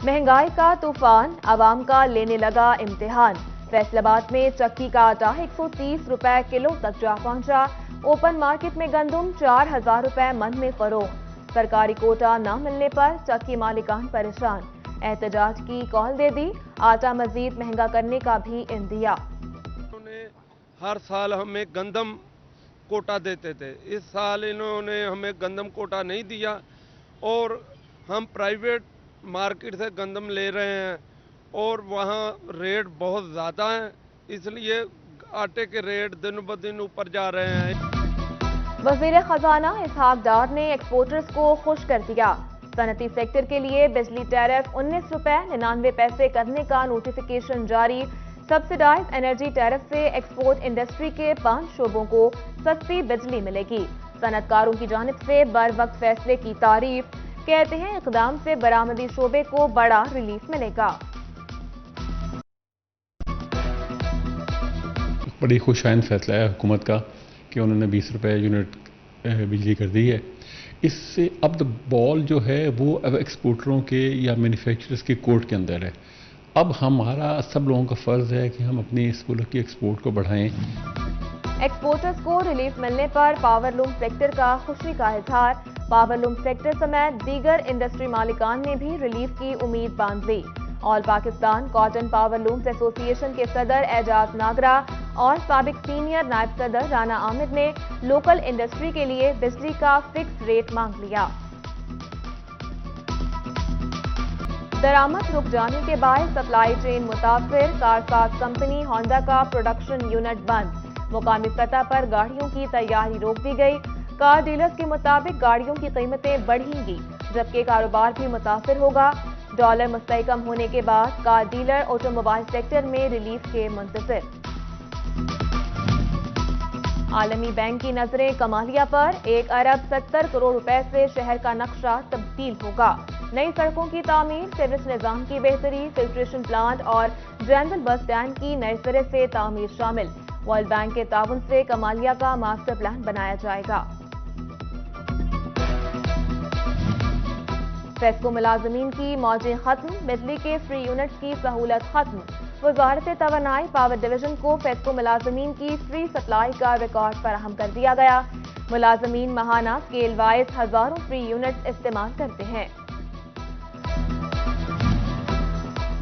महंगाई का तूफान, आवाम का लेने लगा इम्तिहान। फैसलाबाद में चक्की का आटा 130 रुपए किलो तक जा पहुंचा। ओपन मार्केट में गंदम 4000 रुपए मन में फरोख्त। सरकारी कोटा न मिलने पर चक्की मालिकान परेशान। एहतजाज की कॉल दे दी, आटा मजीद महंगा करने का भी इंदिया। उन्होंने हर साल हमें गंदम कोटा देते थे, इस साल इन्होंने हमें गंदम कोटा नहीं दिया और हम प्राइवेट मार्केट से गंदम ले रहे हैं और वहाँ रेट बहुत ज़्यादा हैं, इसलिए आटे के रेट दिन ब दिन ऊपर जा रहे हैं। वज़ीर खजाना इसहाक डार ने एक्सपोर्टर्स को खुश कर दिया। सनती सेक्टर के लिए बिजली टैरिफ 19 रुपए 99 पैसे करने का नोटिफिकेशन जारी। सब्सिडाइज एनर्जी टैरिफ से एक्सपोर्ट इंडस्ट्री के 5 शोबों को सस्ती बिजली मिलेगी। सनतकारों की जानिब से बर वक्त फैसले की तारीफ, कहते हैं इक़दाम से बरामदी शोबे को बड़ा रिलीफ मिलेगा। बड़ी खुशाइन फैसला है हुकूमत का कि उन्होंने 20 रुपए यूनिट बिजली कर दी है। इससे अब द बॉल जो है वो अब एक्सपोर्टरों के या मैन्युफैक्चरर्स के कोर्ट के अंदर है। अब हमारा सब लोगों का फ़र्ज़ है कि हम अपनी इस मुल्क की एक्सपोर्ट को बढ़ाएं। एक्सपोर्टर्स को रिलीफ मिलने पर पावरलूम सेक्टर का खुशी का इजहार। पावरलूम सेक्टर समेत दीगर इंडस्ट्री मालिकान ने भी रिलीफ की उम्मीद बांध ली। ऑल पाकिस्तान कॉटन पावरलूम्स एसोसिएशन के सदर एजाज नागरा और साबिक सीनियर नायब सदर राना आमिद ने लोकल इंडस्ट्री के लिए बिजली का फिक्स रेट मांग लिया। दरामद रुक जाने के बाद सप्लाई चेन मुतासिर, कारसाज कंपनी होंडा का प्रोडक्शन यूनिट बंद। मुकामी सतह पर गाड़ियों की तैयारी रोक दी गई। कार डीलर्स के मुताबिक गाड़ियों की कीमतें बढ़ेंगी, जबकि कारोबार भी मुतासिर होगा। डॉलर मुस्तहकम होने के बाद कार डीलर ऑटोमोबाइल सेक्टर में रिलीफ के मुंतज़िर। आलमी बैंक की नजरें कमालिया पर। 1 अरब 70 करोड़ रुपए से शहर का नक्शा तब्दील होगा। नई सड़कों की तामीर, सीवरेज निजाम की बेहतरी, फिल्ट्रेशन प्लांट और जनरल बस स्टैंड की नए सिरे से तामीर शामिल। वर्ल्ड बैंक के ताउन से कमालिया का मास्टर प्लान बनाया जाएगा। फेस्को मुलाजमीन की मौजें खत्म, बिजली के फ्री यूनिट्स की सहूलत खत्म। वजारत तवानाई पावर डिवीजन को फेस्को मुलाजमीन की फ्री सप्लाई का रिकॉर्ड फराहम कर दिया गया। मुलाजमीन महाना स्केल वाइज हजारों फ्री यूनिट्स इस्तेमाल करते हैं।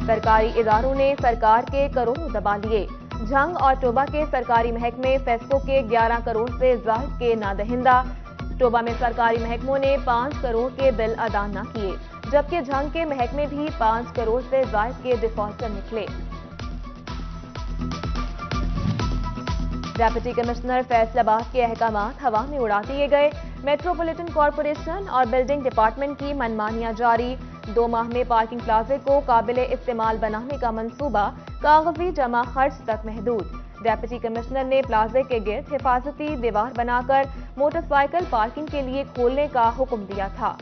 सरकारी इदारों ने सरकार के करोड़ों दबा लिए। झंग और टोबा के सरकारी महकमे फेस्को के 11 करोड़ से जायद के नादहिंदा। टोबा में सरकारी महकमों ने 5 करोड़ के बिल अदा न किए, जबकि झंग के महकमे भी 5 करोड़ से जायद के डिफॉल्टर निकले। डेप्यूटी कमिश्नर फैसलाबाद के अहकामात हवा में उड़ा दिए गए। मेट्रोपॉलिटन कॉरपोरेशन और बिल्डिंग डिपार्टमेंट की मनमानियां जारी। 2 माह में पार्किंग प्लाजे को काबिल इस्तेमाल बनाने का मंसूबा, कागजी जमा खर्च तक महदूद। डेप्यूटी कमिश्नर ने प्लाजे के गिर्द हिफाजती दीवार बनाकर मोटरसाइकिल पार्किंग के लिए खोलने का हुक्म दिया था।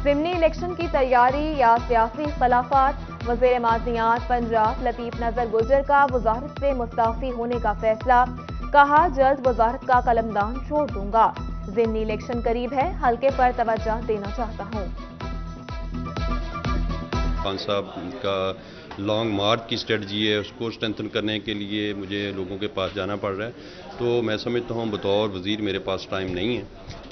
ज़िमनी इलेक्शन की तैयारी या सियासी इख्तलाफात। वज़ीर मादनियात पंजाब लतीफ नजर गुजर का वजारत से मुस्ताफी होने का फैसला। कहा, जल्द वजारत का कलमदान छोड़ दूंगा। ज़िमनी इलेक्शन करीब है, हल्के पर तवज्जो देना चाहता हूँ। खान साहब का लॉन्ग मार्च की स्ट्रेटजी है, उसको स्ट्रेंथन करने के लिए मुझे लोगों के पास जाना पड़ रहा है। तो मैं समझता हूँ बतौर वज़ीर मेरे पास टाइम नहीं है,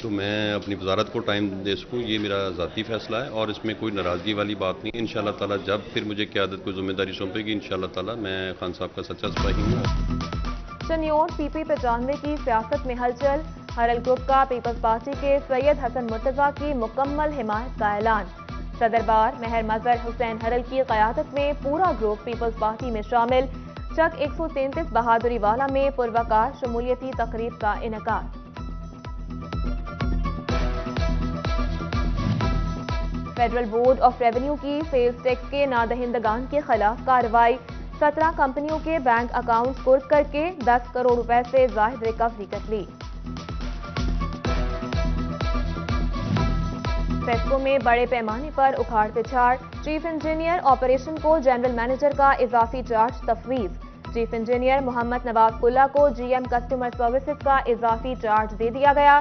तो मैं अपनी वजारत को टाइम दे सकूँ, ये मेरा ज़ाती फ़ैसला है और इसमें कोई नाराज़गी वाली बात नहीं है। इंशाअल्लाह ताला जब फिर मुझे क़यादत को ज़िम्मेदारी सौंपेगी, इंशाअल्लाह ताला मैं खान साहब का सच्चा सिपाही हूँ। शनियोर PP 95 की सियासत में हलचल। हरल ग्रुप का पीपल्स पार्टी के सैयद हसन मुर्तज़ा की मुकम्मल हिमायत का ऐलान। सदर बार महर मजहर हुसैन हरल की क़यादत में पूरा ग्रुप पीपल्स पार्टी में शामिल। चक 133 बहादुरी वाला में पुरवकार शमूलियती तकरीब का इनेकार। फेडरल बोर्ड ऑफ रेवेन्यू की सेल्स टैक्स के नादहिंदगान के खिलाफ कार्रवाई। 17 कंपनियों के बैंक अकाउंट कुर्क करके 10 करोड़ रुपए से जायद रिकवरी कर ली। फेस्को में बड़े पैमाने पर उखाड़ पिछाड़। चीफ इंजीनियर ऑपरेशन को जनरल मैनेजर का इजाफी चार्ज तफवीज। चीफ इंजीनियर मोहम्मद नवाज कुल्ला को GM कस्टमर सर्विसेज का इजाफी चार्ज दे दिया गया।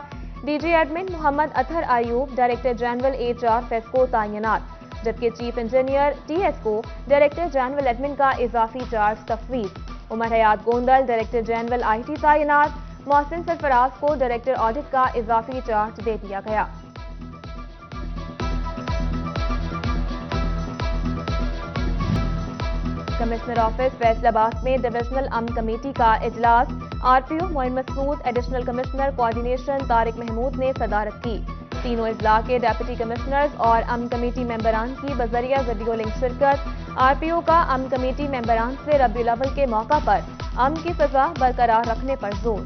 D G admin Muhammad Athar Ayub director general HR FESCO تعینات، جبکہ چیف انجینئر TS کو ڈائریکٹر جنرل ایڈمن کا اضافی چارج تفویض۔ عمر حیات گوندل ڈائریکٹر جنرل IT تعینات، محسن سرفراز کو ڈائریکٹر آڈٹ کا اضافی چارج دے دیا گیا۔ کمشنر آفس فیصل آباد میں ڈویژنل امن کمیٹی کا اجلاس، RPO Moin Masood, additional commissioner coordination Tariq Mahmood نے صدارت کی۔ تینوں اضلاع کے ڈپٹی کمشنرز اور امن کمیٹی ممبران کی بذریعہ ویڈیو لنک شرکت۔ RPO کا امن کمیٹی ممبران سے ربیع الاول کے موقع پر امن کی فضا برقرار رکھنے پر زور۔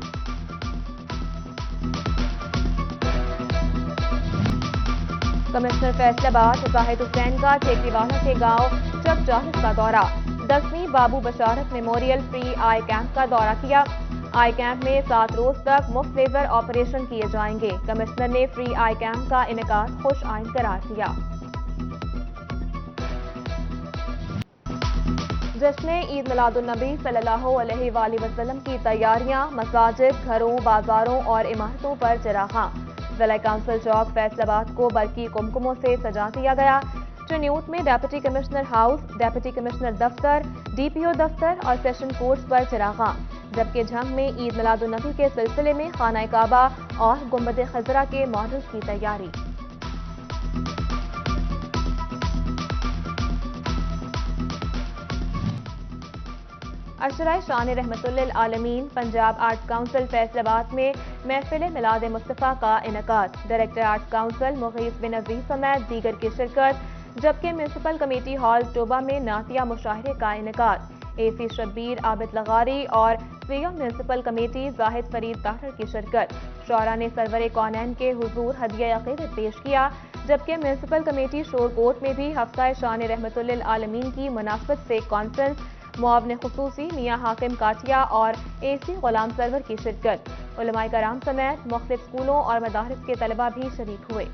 کمشنر فیصل آباد زاہد حسین کا ٹیکری والا کے گاؤں چک چاہس کا دورہ، 10ویں بابو بشارت میموریل فری آئی کیمپ کا دورہ کیا۔ آئی کیمپ میں 7 روز تک مفت لیزر آپریشن کیے جائیں گے۔ کمشنر نے فری آئی کیمپ کا انعقاد خوش آئند قرار دیا۔ جشن عید میلاد النبی صلی اللہ علیہ وآلہ وسلم کی تیاریاں، مساجد، گھروں، بازاروں اور عمارتوں پر چراغاں۔ ضلع کونسل چوک فیصل آباد کو برقی کمکموں سے سجا دیا گیا۔ چنیوٹ میں deputy commissioner house, deputy commissioner دفتر، DPO دفتر اور سیشن کورٹس پر چراغاں، جبکہ جھنگ میں عید میلاد النبی کے سلسلے میں خانہ کعبہ اور گنبد خضرا کے ماڈلز کی تیاری۔ عشرہ شان رحمت للعالمین پنجاب آرٹس کونسل فیصل آباد میں محفل میلاد مصطفیٰ کا انعقاد، ڈائریکٹر آرٹس کونسل مغیث بن عزیز سمیت دیگر کی شرکت، جبکہ میونسپل کمیٹی ہال ٹوبہ میں نعتیہ مشاعرے کا انعقاد، AC شبیر عابد لغاری اور CEO میونسپل کمیٹی زاہد فرید طاہر کی شرکت۔ شعراء نے سرور کونین کے حضور ہدیہ عقیدت پیش کیا، جبکہ میونسپل کمیٹی شور کوٹ میں بھی ہفتہ شان رحمت للعالمین کی مناسبت سے کانفرنس، معاون خصوصی میاں حاکم کاٹیا اور AC غلام سرور کی شرکت۔ علماء کرام سمیت مختلف اسکولوں اور مدارس کے طلبہ بھی شریک ہوئے۔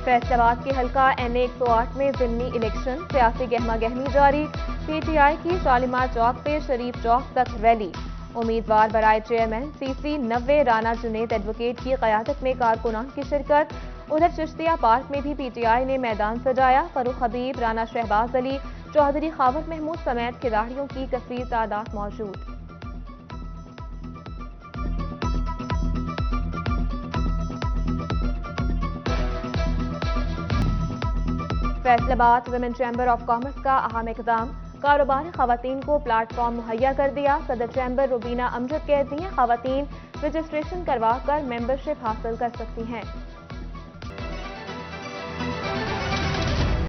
فیصل آباد کے حلقہ NA 108 میں ضمنی الیکشن، سیاسی گہما گہمی جاری، PTI کی شالیمار چوک سے شریف چوک تک ریلی۔ امیدوار برائے chairman CC 90 Rana Junaid advocate کی قیادت میں کارکنان کی شرکت۔ ادھر چشتیہ پارک میں بھی PTI نے میدان سجایا، فاروق حبیب، رانا شہباز علی، چودھری خاور محمود سمیت کھلاڑیوں کی کثیر تعداد موجود۔ فیصل آباد ویمن چیمبر آف کامرس کا اہم اقدام، کاروبار خواتین کو پلیٹ فارم مہیا کر دیا۔ صدر چیمبر روبینہ امجد کہتی ہیں خواتین رجسٹریشن کروا کر ممبرشپ حاصل کر سکتی ہیں۔